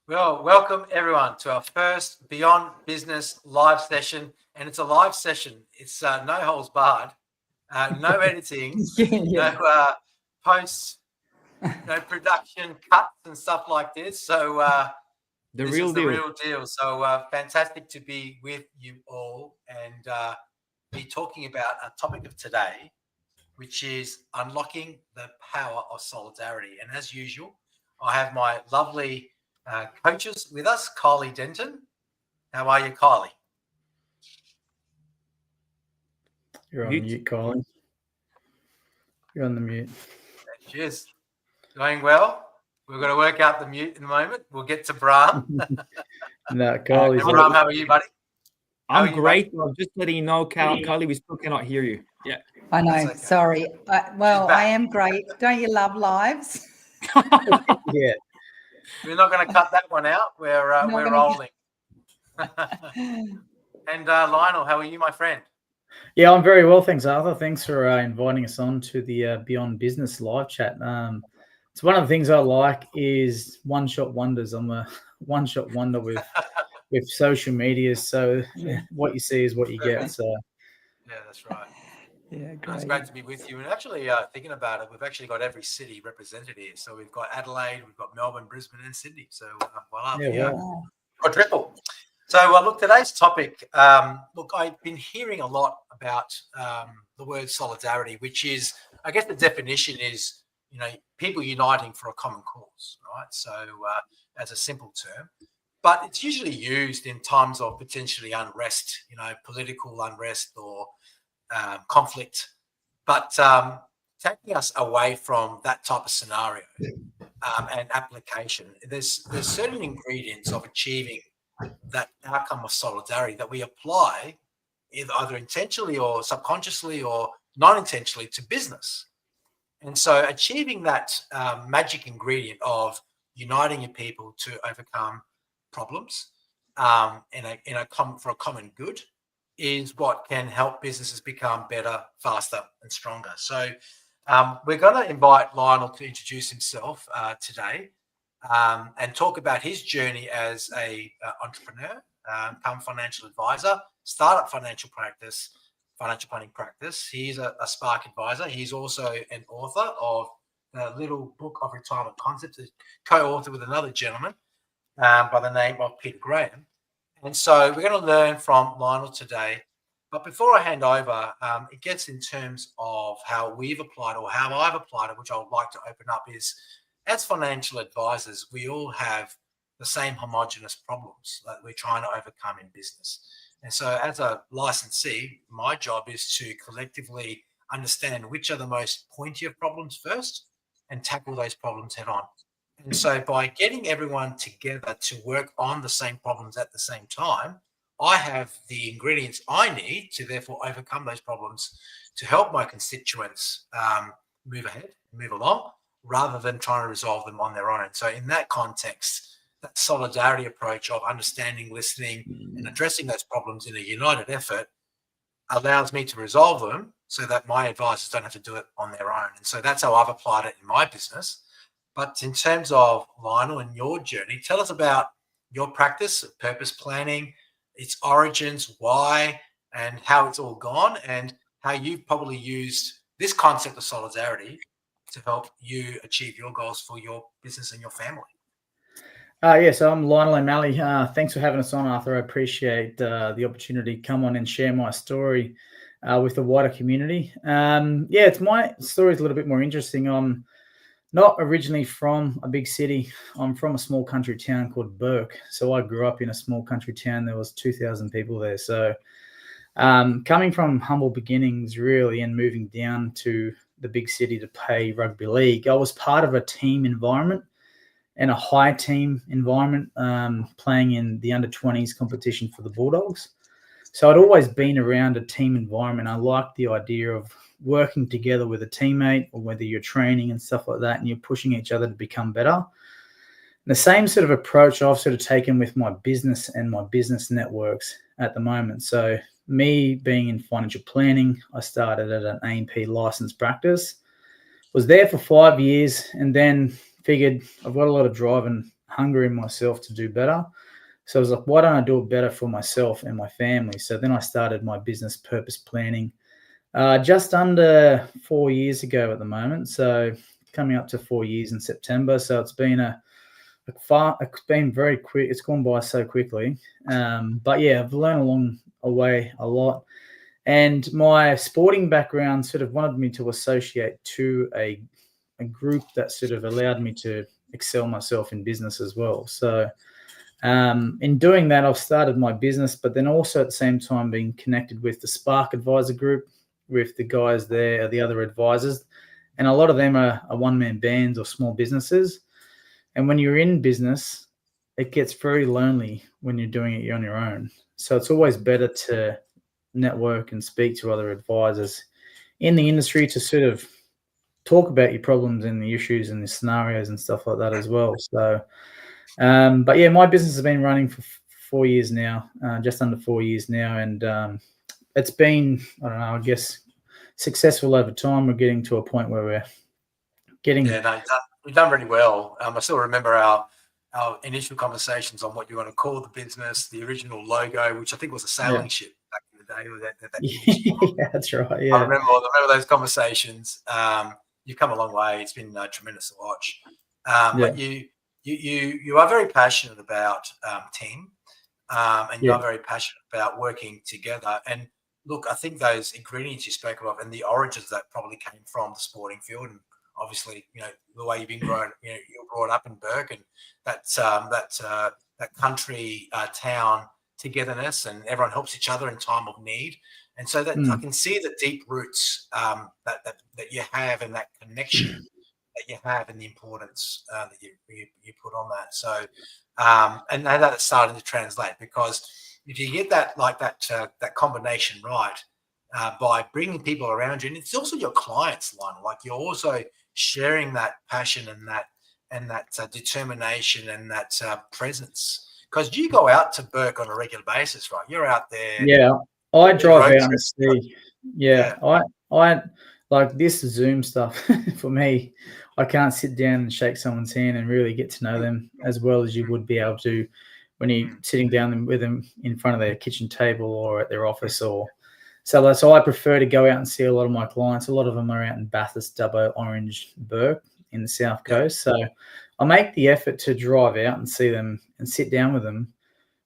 Well, welcome everyone to our first Beyond Business live session. And it's a live session. It's no holds barred, no editing, no posts, no production cuts and stuff like this. So The this real is the deal. real deal. So fantastic to be with you all and be talking about a topic of today, which is unlocking the power of solidarity. And as usual, I have my lovely coaches with us, Kylie Denton. How are you, Kylie? You're on Mute. mute, Colin. You're on the mute. Cheers. Going well. We're going to work out the mute in a moment. We'll get to Brahm. No, Colin's Brahm, how are you, buddy? How are I'm you, great. I'm just letting you know, Kylie, we still cannot hear you. Yeah. I know. okay. Sorry. Well, back. I am great. Don't you love lives? yeah. We're not going to cut that one out. We're rolling. And Lionel, how are you, my friend? Yeah, I'm very well, thanks, Arthur. Thanks for inviting us on to the Beyond Business live chat. It's one of the things I like is one-shot wonders. I'm a one-shot wonder with social media. So what you see is what you get. So yeah, that's right. Yeah, great. It's great to be with you. And actually, thinking about it, we've actually got every city represented here. So we've got Adelaide, we've got Melbourne, Brisbane, and Sydney. So quadruple. So look, today's topic. Look, I've been hearing a lot about the word solidarity, which is, I guess, the definition is, people uniting for a common cause, right? So as a simple term, but it's usually used in times of potentially unrest, political unrest or conflict, but taking us away from that type of scenario and application, there's certain ingredients of achieving that outcome of solidarity that we apply either intentionally or subconsciously or non-intentionally to business. And so achieving that magic ingredient of uniting your people to overcome problems for a common good is what can help businesses become better, faster, and stronger. So we're going to invite Lionel to introduce himself today and talk about his journey as a entrepreneur, come financial advisor, startup financial planning practice. He's a Spark advisor. He's also an author of a little book of retirement concepts, co-author with another gentleman by the name of Peter Graham. And so we're going to learn from Lionel today. But before I hand over, it gets in terms of how we've applied or how I've applied it, which I would like to open up is, as financial advisors, we all have the same homogenous problems that we're trying to overcome in business. And so as a licensee, my job is to collectively understand which are the most pointy of problems first and tackle those problems head on. And so by getting everyone together to work on the same problems at the same time, I have the ingredients I need to therefore overcome those problems to help my constituents move ahead, move along, rather than trying to resolve them on their own. So in that context, that solidarity approach of understanding, listening, and addressing those problems in a united effort allows me to resolve them so that my advisors don't have to do it on their own. And so that's how I've applied it in my business. But in terms of Lionel and your journey, tell us about your practice of purpose planning, its origins, why, and how it's all gone, and how you've probably used this concept of solidarity to help you achieve your goals for your business and your family. So I'm Lionel O'Mally. Thanks for having us on, Arthur. I appreciate the opportunity to come on and share my story with the wider community. My story is a little bit more interesting. I'm not originally from a big city. I'm from a small country town called Burke. So I grew up in a small country town. There was 2,000 people there. So coming from humble beginnings, really, and moving down to the big city to play rugby league, I was part of a team environment and a high team environment, playing in the under-20s competition for the Bulldogs. So I'd always been around a team environment. I liked the idea of working together with a teammate, or whether you're training and stuff like that, and you're pushing each other to become better. And the same sort of approach I've sort of taken with my business and my business networks at the moment. So me being in financial planning, I started at an A&P licensed practice, was there for 5 years, and then figured I've got a lot of drive and hunger in myself to do better. So I was like, why don't I do it better for myself and my family? So then I started my business Purpose Planning just under 4 years ago at the moment. So coming up to 4 years in September. So it's been it's been very quick. It's gone by so quickly. But yeah, I've learned along the way a lot. And my sporting background sort of wanted me to associate to a group that sort of allowed me to excel myself in business as well. So in doing that, I've started my business, but then also at the same time being connected with the Spark Advisor Group, with the guys there, the other advisors. And a lot of them are one-man bands or small businesses. And when you're in business, it gets very lonely when you're doing it on your own. So it's always better to network and speak to other advisors in the industry to sort of talk about your problems and the issues and the scenarios and stuff like that as well. So, but yeah, my business has been running for 4 years now, just under 4 years now. And it's been, I don't know, I guess successful over time. We're getting to a point where we're getting... Yeah, no, you've done really well. I still remember our initial conversations on what you want to call the business, the original logo, which I think was a sailing ship back in the day. Yeah, that's right. Yeah, I remember those conversations. You've come a long way. It's been tremendous to watch. But you are very passionate about team, and you are very passionate about working together. And look, I think those ingredients you spoke of and the origins that probably came from the sporting field, and obviously, the way you've been grown, you're brought up in Burke, and that country town togetherness, and everyone helps each other in time of need. And so that I can see the deep roots that you have, and that connection that you have, and the importance that you put on that. So, and now that it's starting to translate, because if you get that combination right, by bringing people around you, and it's also your clients, Lionel, like you're also sharing that passion and that determination and that presence. Because you go out to Burke on a regular basis, right? You're out there. Yeah, I drive out and see. Yeah, I like this Zoom stuff. For me, I can't sit down and shake someone's hand and really get to know them as well as you would be able to when you're sitting down with them in front of their kitchen table or at their office. Or so I prefer to go out and see a lot of my clients. A lot of them are out in Bathurst, Dubbo, Orange, Burke in the South Coast. So I make the effort to drive out and see them and sit down with them,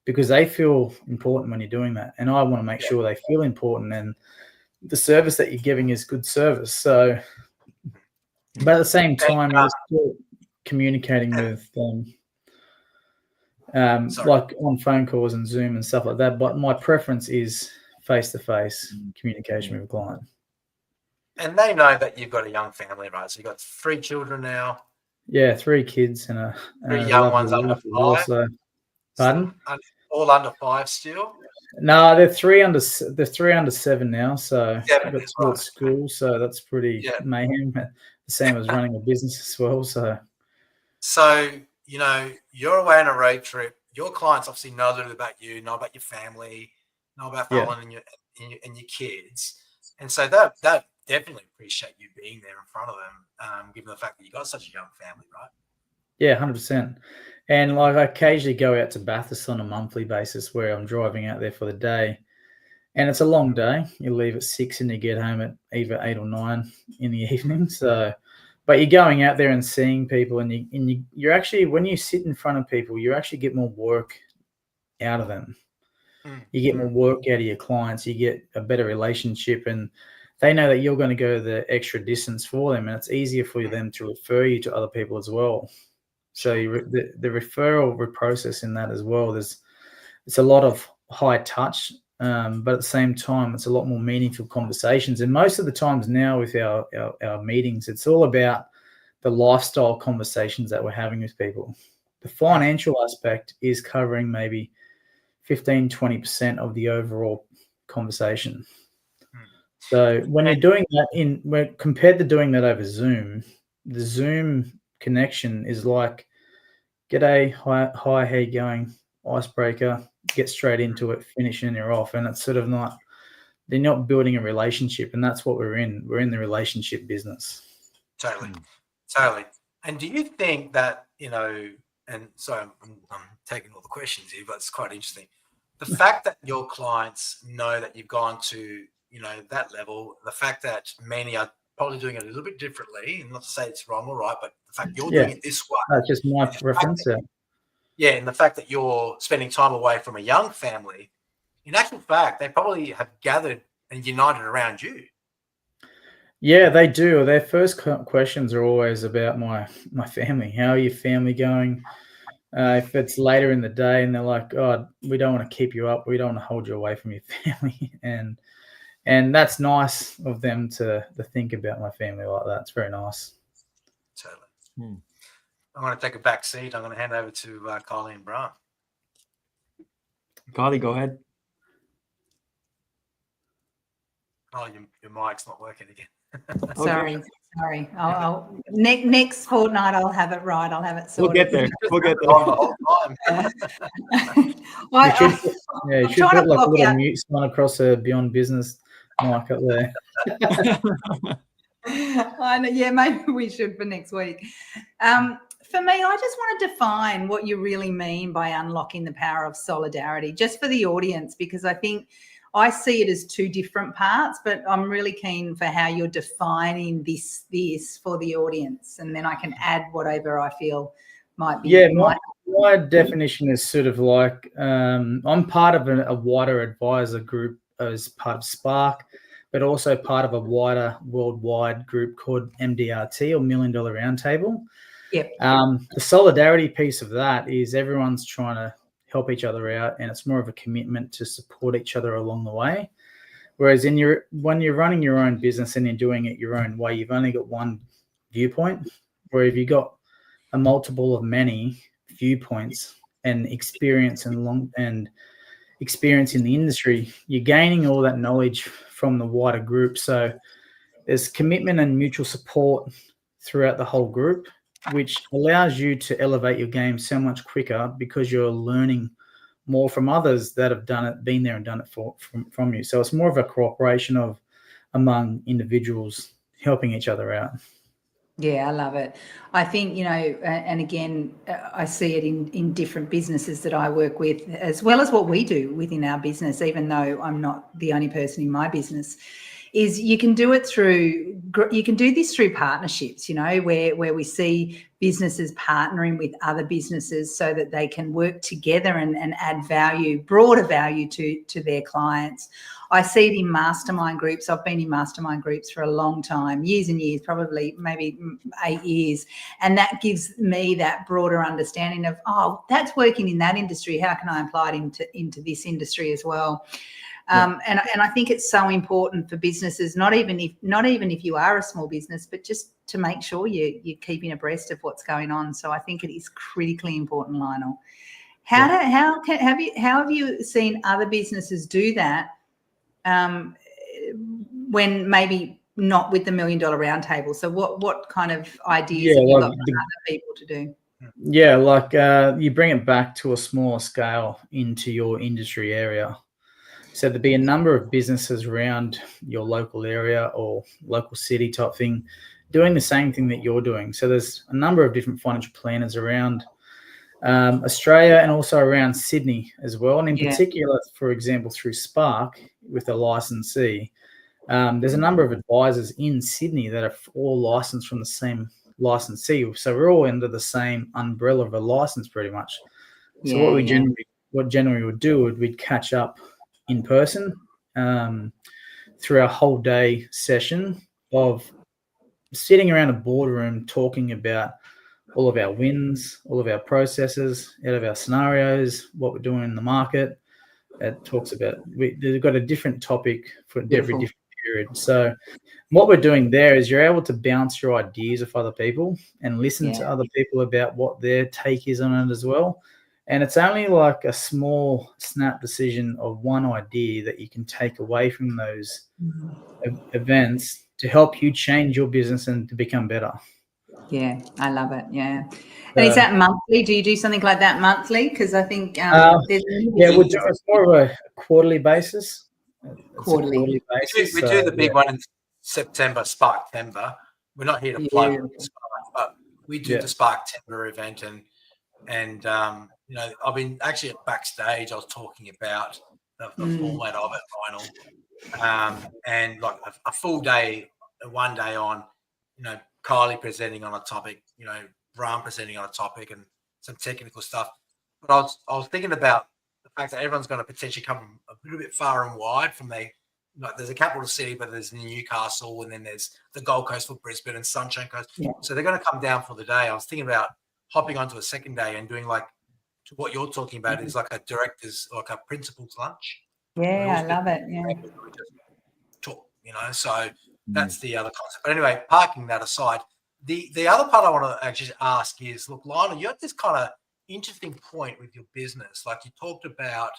because they feel important when you're doing that. And I want to make sure they feel important, and the service that you're giving is good service. So, but at the same time, you're still communicating with them, like on phone calls and Zoom and stuff like that. But my preference is face-to-face communication with a client. And they know that you've got a young family, right? So you've got 3 children now. Yeah, 3 kids and a 3 young ones under 5. Also. Pardon? All under 5 still? No, they're 3 under 7 now. So I've got 2 at school. So that's pretty mayhem. The same as running a business as well. So you're away on a road trip. Your clients obviously know a little bit about you, know about your family, know about Fallon and your kids, and so that definitely appreciate you being there in front of them, given the fact that you got such a young family, right? Yeah, 100%. And like I occasionally go out to Bathurst on a monthly basis where I'm driving out there for the day, and it's a long day. You leave at 6 and you get home at either 8 or 9 in the evening. So, but you're going out there and seeing people, and you're actually, when you sit in front of people, you actually get more work out of them. You get more work out of your clients. You get a better relationship, and they know that you're going to go the extra distance for them, and it's easier for them to refer you to other people as well. So the referral process in that as well, it's a lot of high touch, but at the same time, it's a lot more meaningful conversations. And most of the times now with our meetings, it's all about the lifestyle conversations that we're having with people. The financial aspect is covering maybe 15, 20% of the overall conversation. So when you're doing that compared to doing that over Zoom, the Zoom connection is like, g'day, hi, how you going? Icebreaker, get straight into it, finish and you're off. And it's sort of not, they're not building a relationship, and that's what we're in. We're in the relationship business. Totally. And do you think that, and sorry, I'm taking all the questions here, but it's quite interesting. The fact that your clients know that you've gone to, that level, the fact that many are probably doing it a little bit differently, and not to say it's wrong or right, but the fact you're doing it this way. That's just my preference. And the fact that you're spending time away from a young family, in actual fact, they probably have gathered and united around you. Yeah, they do. Their first questions are always about my family. How are your family going? If it's later in the day and they're like, "Oh, we don't want to keep you up. We don't want to hold you away from your family," and that's nice of them to think about my family like that. It's very nice. Totally. I'm going to take a back seat. I'm going to hand over to Kylie and Brian. Kylie, go ahead. Oh, your mic's not working again. Sorry. I'll next fortnight I'll have it right. I'll have it sorted. We'll get there. The whole time. You should put like a little mute sign across a Beyond Business mic up there. I know, yeah, maybe we should for next week. For me, I just want to define what you really mean by unlocking the power of solidarity, just for the audience, because I think I see it as two different parts, but I'm really keen for how you're defining this for the audience, and then I can add whatever I feel might be. Yeah, my definition is sort of like I'm part of a wider advisor group as part of Spark, but also part of a wider worldwide group called MDRT, or $1 Million Roundtable. Yep. The solidarity piece of that is everyone's trying to help each other out, and it's more of a commitment to support each other along the way. Whereas when you're running your own business and you're doing it your own way, you've only got one viewpoint. Where if you've got a multiple of many viewpoints and experience and experience in the industry, you're gaining all that knowledge from the wider group. So there's commitment and mutual support throughout the whole group, which allows you to elevate your game so much quicker because you're learning more from others that have done it, been there and done it from you. So it's more of a cooperation among individuals helping each other out. Yeah, I love it. I think, and again, I see it in different businesses that I work with, as well as what we do within our business, even though I'm not the only person in my business, is you can do this through partnerships, where we see businesses partnering with other businesses so that they can work together and add value, broader value to their clients. I see it in mastermind groups. I've been in mastermind groups for a long time, years and years, probably maybe 8 years. And that gives me that broader understanding of, that's working in that industry. How can I apply it into this industry as well? And I think it's so important for businesses, not even if you are a small business, but just to make sure you're keeping abreast of what's going on. So I think it is critically important, Lionel. How have you seen other businesses do that when maybe not with the $1 Million Roundtable? So what kind of ideas have you got for other people to do? Yeah, like you bring it back to a smaller scale into your industry area. So there'd be a number of businesses around your local area or local city type thing doing the same thing that you're doing. So there's a number of different financial planners around Australia and also around Sydney as well. And in particular, for example, through Spark with a licensee, there's a number of advisors in Sydney that are all licensed from the same licensee. So we're all under the same umbrella of a license pretty much. So what generally would do would we'd catch up in person through our whole day session of sitting around a boardroom talking about all of our wins, all of our processes, out of our scenarios, what we're doing in the market. It talks about they've got a different topic for every different period. So what we're doing there is you're able to bounce your ideas off other people and listen to other people about what their take is on it as well. And it's only like a small snap decision of one idea that you can take away from those events to help you change your business and to become better. Yeah, I love it. Yeah. And is that monthly? Do you do something like that monthly? Because I think we'll do it's more of a quarterly basis. Quarterly basis. We do the big one in September, Spark Timber. We're not here to plug Spark, but we do the Spark Timber event, and And I've been actually backstage. I was talking about the format of it, Lionel, and like a full day, one day on, Kylie presenting on a topic, Ram presenting on a topic, and some technical stuff. But I was thinking about the fact that everyone's going to potentially come from a little bit far and wide from there's a capital city, but there's Newcastle, and then there's the Gold Coast for Brisbane and Sunshine Coast. Yeah. So they're going to come down for the day. I was thinking about hopping onto a second day and doing like what you're talking about is like a director's, like a principal's lunch. Yeah, I love it. Yeah. Talk, so that's the other concept. But anyway, parking that aside, the other part I want to actually ask is, look, Lionel, you have this kind of interesting point with your business. Like you talked about,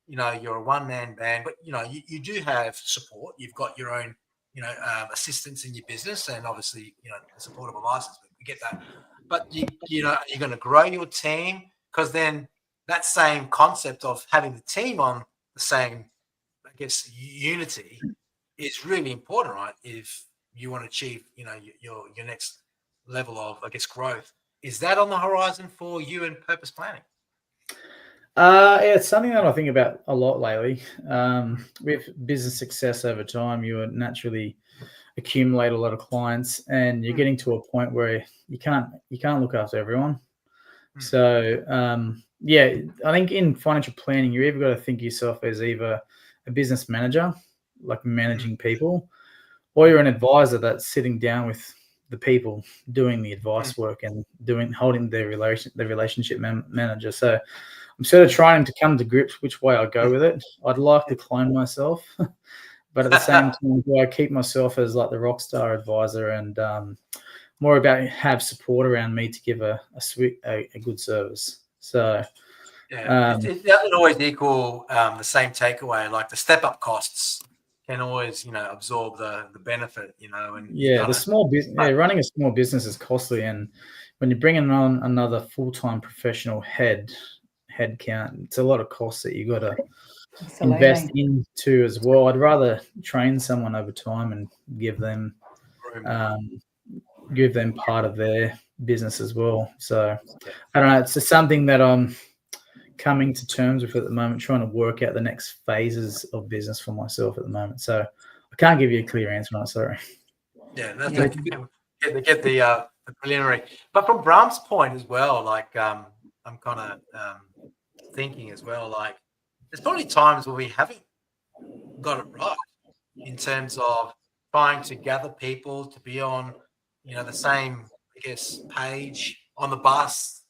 you're a one-man band, but, you do have support. You've got your own, assistants in your business, and obviously, the support of a license. We get that. But, you're going to grow your team, because then that same concept of having the team on the same, I guess, unity is really important, right? If you want to achieve, your next level of, I guess, growth. Is that on the horizon for you in purpose planning? Yeah, it's something that I think about a lot lately. With business success over time, you naturally accumulate a lot of clients, and you're getting to a point where you can't look after everyone. So I think in financial planning, you either got to think of yourself as either a business manager, like managing people, or you're an advisor that's sitting down with the people doing the advice work and holding their relationship manager. So I'm sort of trying to come to grips which way I go with it. I'd like to clone myself, but at the same time, I keep myself as like the rock star advisor, and more about have support around me to give a good service. So it doesn't always equal the same takeaway. Like the step up costs can always, absorb the benefit, and the small business, running a small business is costly, and when you're bringing on another full-time professional head count, it's a lot of costs that you got to invest into as well. I'd rather train someone over time and give them part of their business as well. So I don't know. It's just something that I'm coming to terms with at the moment, trying to work out the next phases of business for myself at the moment. So I can't give you a clear answer on it. Sorry. Yeah, that's get the preliminary. But from Bram's point as well, like I'm kind of thinking as well, like there's probably times where we haven't got it right in terms of trying to gather people to be on, the same, I guess, page on the bus,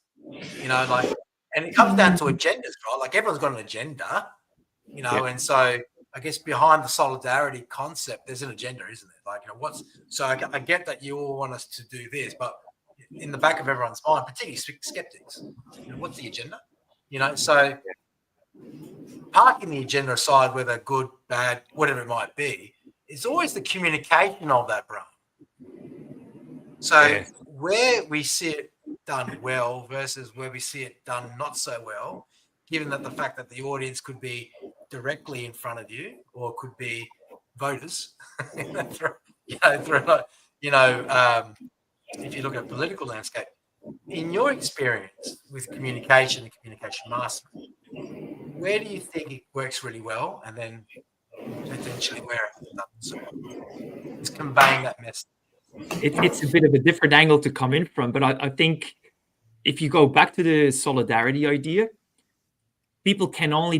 and it comes down to agendas, right? Like everyone's got an agenda, and so I guess behind the solidarity concept, there's an agenda, isn't it? Like, so I get that you all want us to do this, but in the back of everyone's mind, particularly skeptics, what's the agenda? So parking the agenda aside, whether good, bad, whatever it might be, it's always the communication of that, bro. So where we see it done well versus where we see it done not so well, given that the fact that the audience could be directly in front of you or could be voters, if you look at political landscape, in your experience with communication and communication mastery, where do you think it works really well, and then potentially where it doesn't? It's conveying that message. It's a bit of a different angle to come in from, but I think if you go back to the solidarity idea, people can only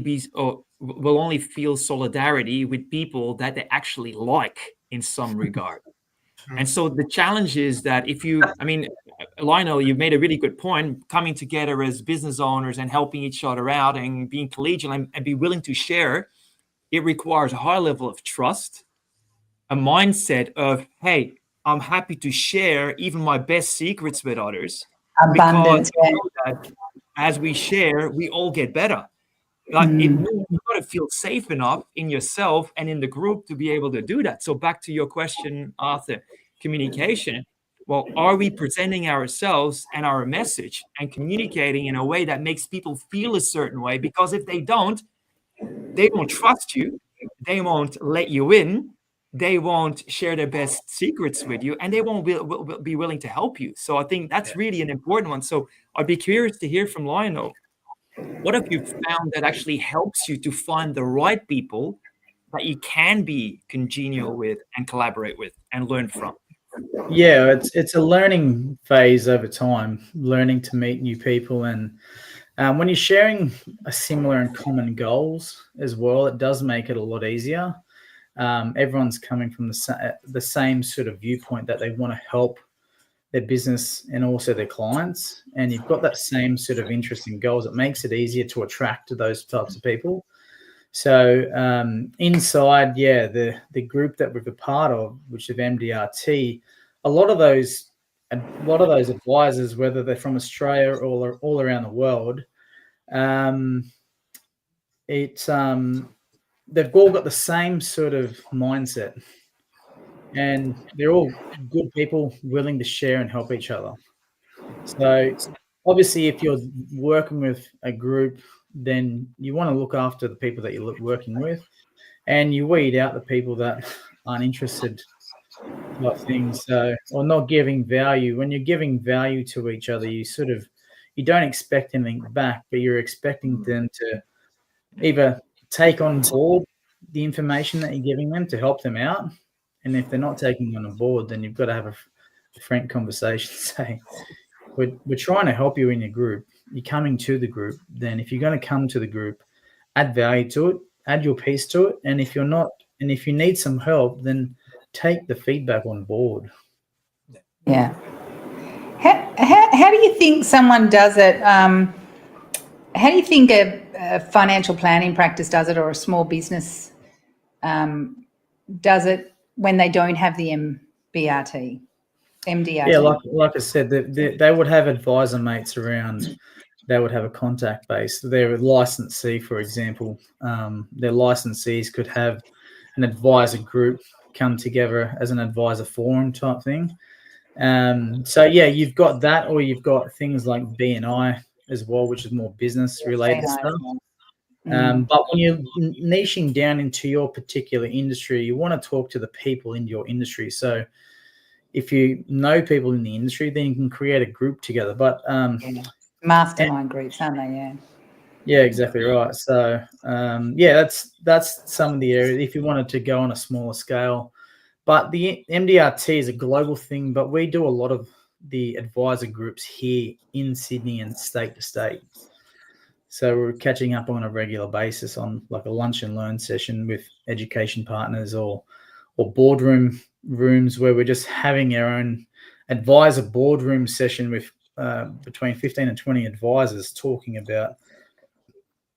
will only feel solidarity with people that they actually like in some regard. And so the challenge is that Lionel, you've made a really good point, coming together as business owners and helping each other out and being collegial and be willing to share. It requires a high level of trust, a mindset of, hey, I'm happy to share even my best secrets with others. Abundance, because as we share, we all get better. Like you've got to feel safe enough in yourself and in the group to be able to do that. So back to your question, Arthur, communication. Well, are we presenting ourselves and our message and communicating in a way that makes people feel a certain way? Because if they don't trust you, they won't let you in. they won't share their best secrets with you, and they won't be willing to help you. So I think that's really an important one. So I'd be curious to hear from Lionel. What have you found that actually helps you to find the right people that you can be congenial with and collaborate with and learn from? Yeah, it's a learning phase over time, learning to meet new people, and when you're sharing a similar and common goals as well, it does make it a lot easier. Everyone's coming from the same sort of viewpoint that they want to help their business and also their clients, and you've got that same sort of interest in goals. It makes it easier to attract those types of people. So inside, the group that we're a part of, which is MDRT, a lot of those advisors, whether they're from Australia or all around the world, they've all got the same sort of mindset, and they're all good people willing to share and help each other. So obviously, if you're working with a group, then you want to look after the people that you're working with, and you weed out the people that aren't interested type things, or not giving value. When you're giving value to each other, you don't expect anything back, but you're expecting them to either take on board the information that you're giving them to help them out. And if they're not taking on board, then you've got to have a frank conversation. Say, we're trying to help you in your group. You're coming to the group. Then if you're going to come to the group, add value to it, add your piece to it. And if you're not, and if you need some help, then take the feedback on board. Yeah. How do you think someone does it? How do you think a financial planning practice does it, or a small business does it when they don't have the MDRT? Yeah, like I said, they would have advisor mates around. They would have a contact base. Their licensee, for example, their licensees could have an advisor group come together as an advisor forum type thing. So yeah, you've got that, or you've got things like BNI as well, which is more business related stuff. But when you're niching down into your particular industry, you want to talk to the people in your industry. So if you know people in the industry, then you can create a group together. But mastermind groups, aren't they? Yeah. Yeah, exactly right. So that's some of the areas if you wanted to go on a smaller scale. But the MDRT is a global thing, but we do a lot of the advisor groups here in Sydney and state to state. So we're catching up on a regular basis on like a lunch and learn session with education partners or boardroom rooms where we're just having our own advisor boardroom session with between 15 and 20 advisors talking about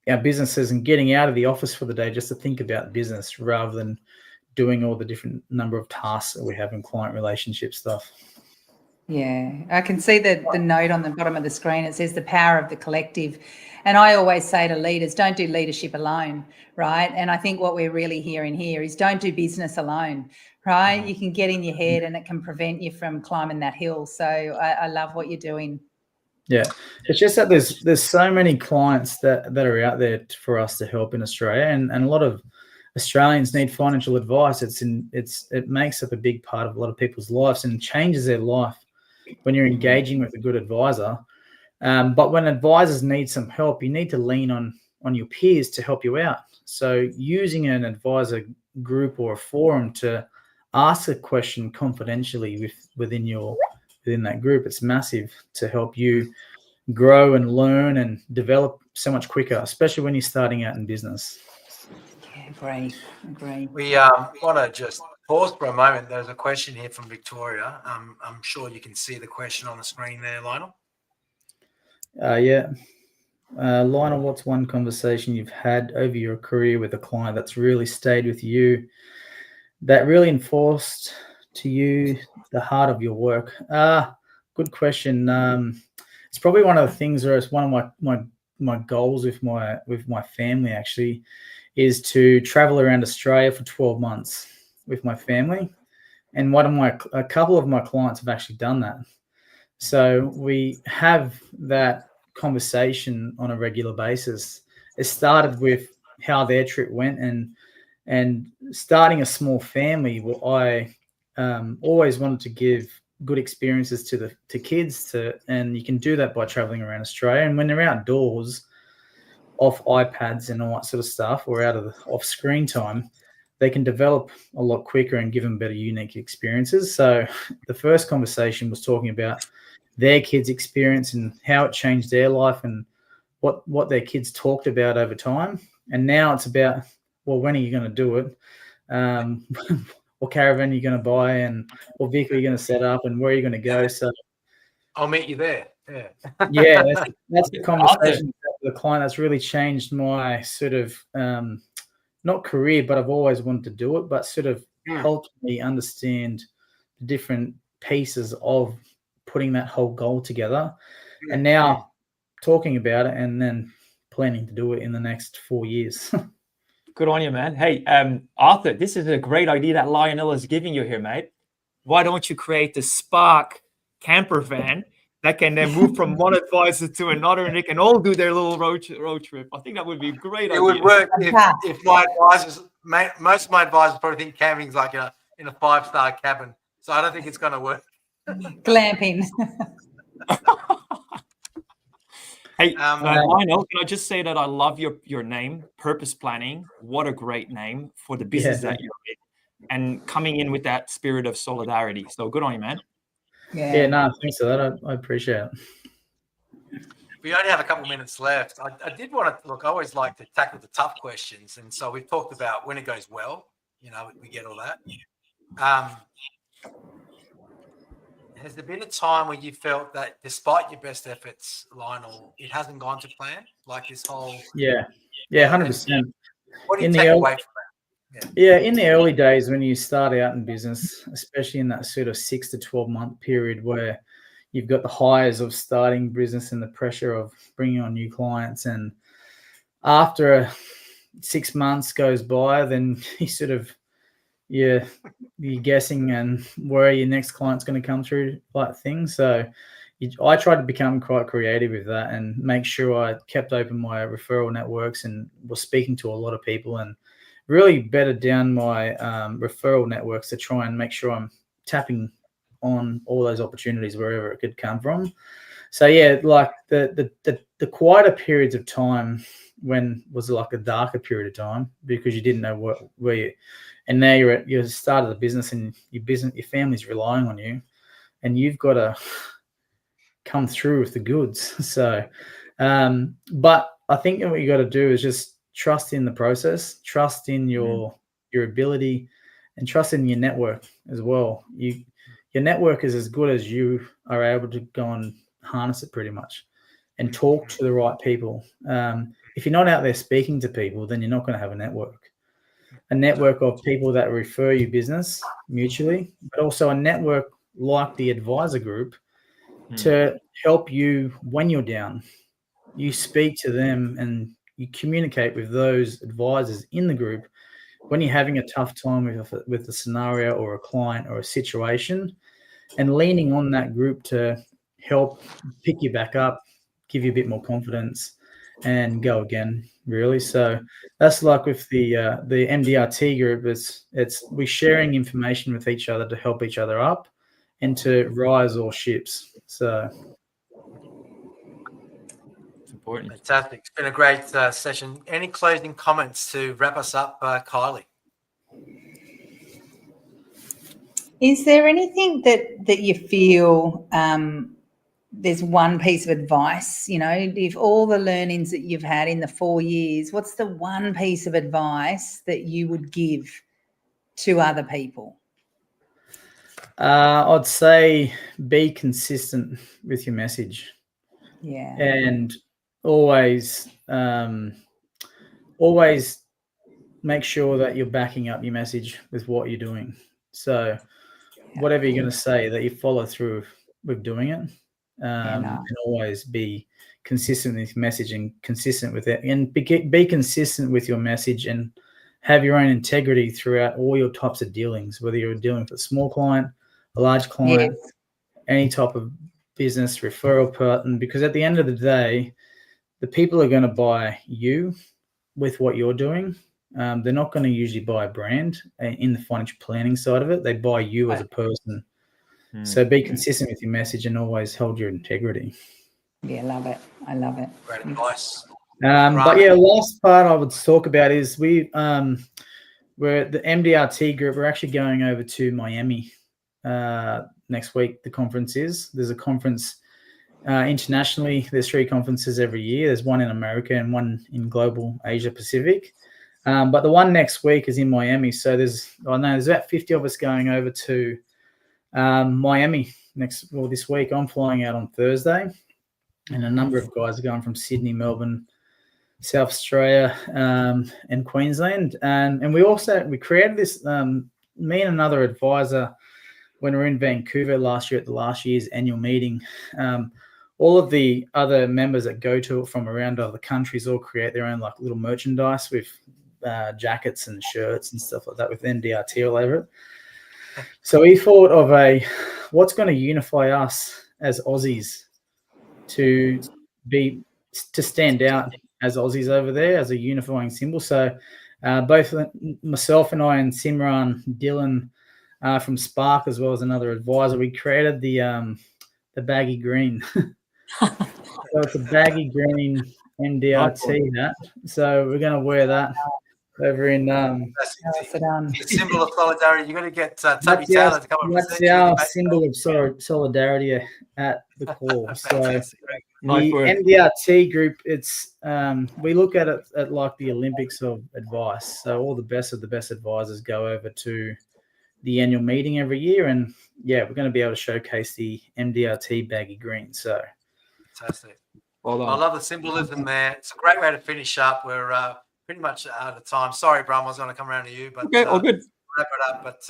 our businesses and getting out of the office for the day just to think about business rather than doing all the different number of tasks that we have in client relationship stuff. Yeah, I can see the note on the bottom of the screen. It says the power of the collective. And I always say to leaders, don't do leadership alone, right? And I think what we're really hearing here is don't do business alone, right? You can get in your head and it can prevent you from climbing that hill. So I love what you're doing. Yeah, it's just that there's so many clients that are out there for us to help in Australia, and a lot of Australians need financial advice. It makes up a big part of a lot of people's lives and changes their life when you're engaging with a good advisor. But when advisors need some help, you need to lean on your peers to help you out. So using an advisor group or a forum to ask a question confidentially within that group, it's massive to help you grow and learn and develop so much quicker, especially when you're starting out in business. Yeah, agree. We want to just pause for a moment. There's a question here from Victoria. I'm sure you can see the question on the screen there, Lionel. Yeah. Lionel, what's one conversation you've had over your career with a client that's really stayed with you, that really enforced to you the heart of your work? Good question. It's probably one of the things, or it's one of my goals with my family actually, is to travel around Australia for 12 months with my family. And a couple of my clients have actually done that. So we have that conversation on a regular basis. It started with how their trip went, and And starting a small family, I always wanted to give good experiences to kids, and you can do that by traveling around Australia. And when they're outdoors, off iPads and all that sort of stuff, or off screen time, they can develop a lot quicker and give them better unique experiences. So the first conversation was talking about their kids' experience and how it changed their life and what their kids talked about over time. And now it's about, well, when are you going to do it? What caravan are you going to buy, and what vehicle are you going to set up, and where are you going to go? So I'll meet you there. Yeah. Yeah, that's the conversation with the client that's really changed my sort of not career, but I've always wanted to do it, but sort of helped me understand the different pieces of putting that whole goal together. And now talking about it and then planning to do it in the next 4 years. Good on you, man. Hey, Arthur, this is a great idea that Lionel is giving you here, mate. Why don't you create the Spark camper van that can then move from one advisor to another, and they can all do their little road trip? I think that would be a great idea. It would work if my advisors, most of my advisors probably think camping's like in a 5-star cabin. So I don't think it's going to work. Glamping. Hey, Lionel, can I just say that I love your name, Purpose Planning. What a great name for the business that you're in, and coming in with that spirit of solidarity. So good on you, man. Yeah, no, thanks for that. I appreciate it. We only have a couple of minutes left. I did want to look. I always like to tackle the tough questions, and so we've talked about when it goes well. You know, we get all that. Has there been a time where you felt that despite your best efforts, Lionel, it hasn't gone to plan? Like this whole 100%. What do you take away from that? Yeah, in the early days when you start out in business, especially in that sort of 6 to 12 month period where you've got the highs of starting business and the pressure of bringing on new clients, and after 6 months goes by, then you sort of you're guessing and where your next client's going to come through, like things. So I tried to become quite creative with that and make sure I kept open my referral networks and was speaking to a lot of people, and really bettered down my referral networks to try and make sure I'm tapping on all those opportunities wherever it could come from. So yeah, like the quieter periods of time when was like a darker period of time because you didn't know where you, and now you're at the start of the business and your family's relying on you, and you've got to come through with the goods. So, but I think what you got to do is just trust in the process, trust in your ability, and trust in your network as well. Your network is as good as you are able to go and harness it pretty much and talk to the right people. If you're not out there speaking to people, then you're not going to have a network. A network of people that refer you business mutually, but also a network like the advisor group to help you when you're down. You speak to them and you communicate with those advisors in the group when you're having a tough time with a scenario or a client or a situation, and leaning on that group to help pick you back up, give you a bit more confidence, and go again, really. So that's like with the MDRT group, it's we're sharing information with each other to help each other up and to rise all ships. So it's important. Fantastic. It's been a great session. Any closing comments to wrap us up, Kylie? Is there anything that you feel there's one piece of advice, you know, if all the learnings that you've had in the 4 years, what's the one piece of advice that you would give to other people? I'd say be consistent with your message. Yeah. And always make sure that you're backing up your message with what you're doing. So whatever you're going to say, that you follow through with doing it. And always be consistent with your message and consistent with it, and be consistent with your message and have your own integrity throughout all your types of dealings, whether you're dealing with a small client, a large client, any type of business referral partner, because at the end of the day, the people are going to buy you with what you're doing. they're not going to usually buy a brand in the financial planning side of it. They buy you as a person. So be consistent with your message and always hold your integrity. Yeah, love it. I love it. Great advice. But yeah, last part I would talk about is we're the MDRT group. We're actually going over to Miami next week. The conference is. There's a conference internationally. There's 3 conferences every year. There's one in America and one in global Asia Pacific. But the one next week is in Miami. So there's about 50 of us going over to Miami this week. I'm flying out on Thursday, and a number of guys are going from Sydney, Melbourne, South Australia, and Queensland. And we created this, me and another advisor, when we were in Vancouver last year at the last year's annual meeting. All of the other members that go to it from around other countries all create their own like little merchandise with jackets and shirts and stuff like that with MDRT all over it. So we thought of what's going to unify us as Aussies to stand out as Aussies over there as a unifying symbol. So both myself and I and Simran, Dylan from Spark, as well as another advisor, we created the baggy green. So it's a baggy green MDRT hat. So we're going to wear that over in it's a symbol of solidarity. You're going to get Tubby Taylor to come and present. That's our symbol of solidarity at the call. So the MDRT group, it's we look at it at like the Olympics of advice. So all the best of the best advisors go over to the annual meeting every year, and yeah, we're going to be able to showcase the MDRT baggy green. So fantastic. Well done. I love the symbolism there. It's a great way to finish up. We're pretty much out of time. Sorry, Bram, I was going to come around to you, but okay, all good. Wrap it up. But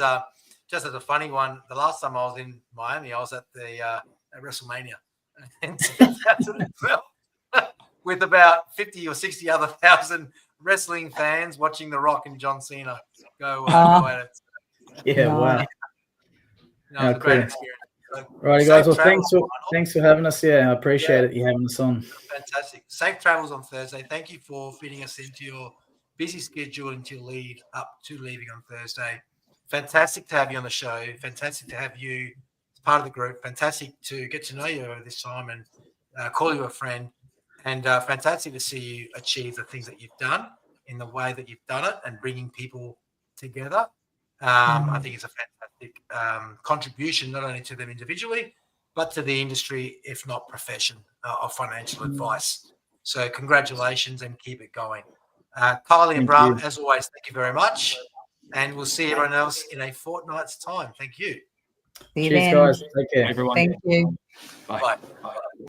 just as a funny one, the last time I was in Miami, I was at the at WrestleMania in 2012 with about 50 or 60 other thousand wrestling fans watching The Rock and John Cena go at it. Yeah, wow. It was a great experience. Right, guys. Well, thanks for having us. Yeah, I appreciate it. You having us on. Fantastic. Safe travels on Thursday. Thank you for fitting us into your busy schedule until leaving on Thursday. Fantastic to have you on the show. Fantastic to have you as part of the group. Fantastic to get to know you over this time and call you a friend. And fantastic to see you achieve the things that you've done in the way that you've done it and bringing people together. I think it's a fantastic contribution, not only to them individually, but to the industry, if not profession, of financial advice. So congratulations and keep it going. Kylie and Bram, as always, thank you very much. And we'll see everyone else in a fortnight's time. Thank you. Cheers, guys. Take care. Everyone. Thank you. Bye. Bye.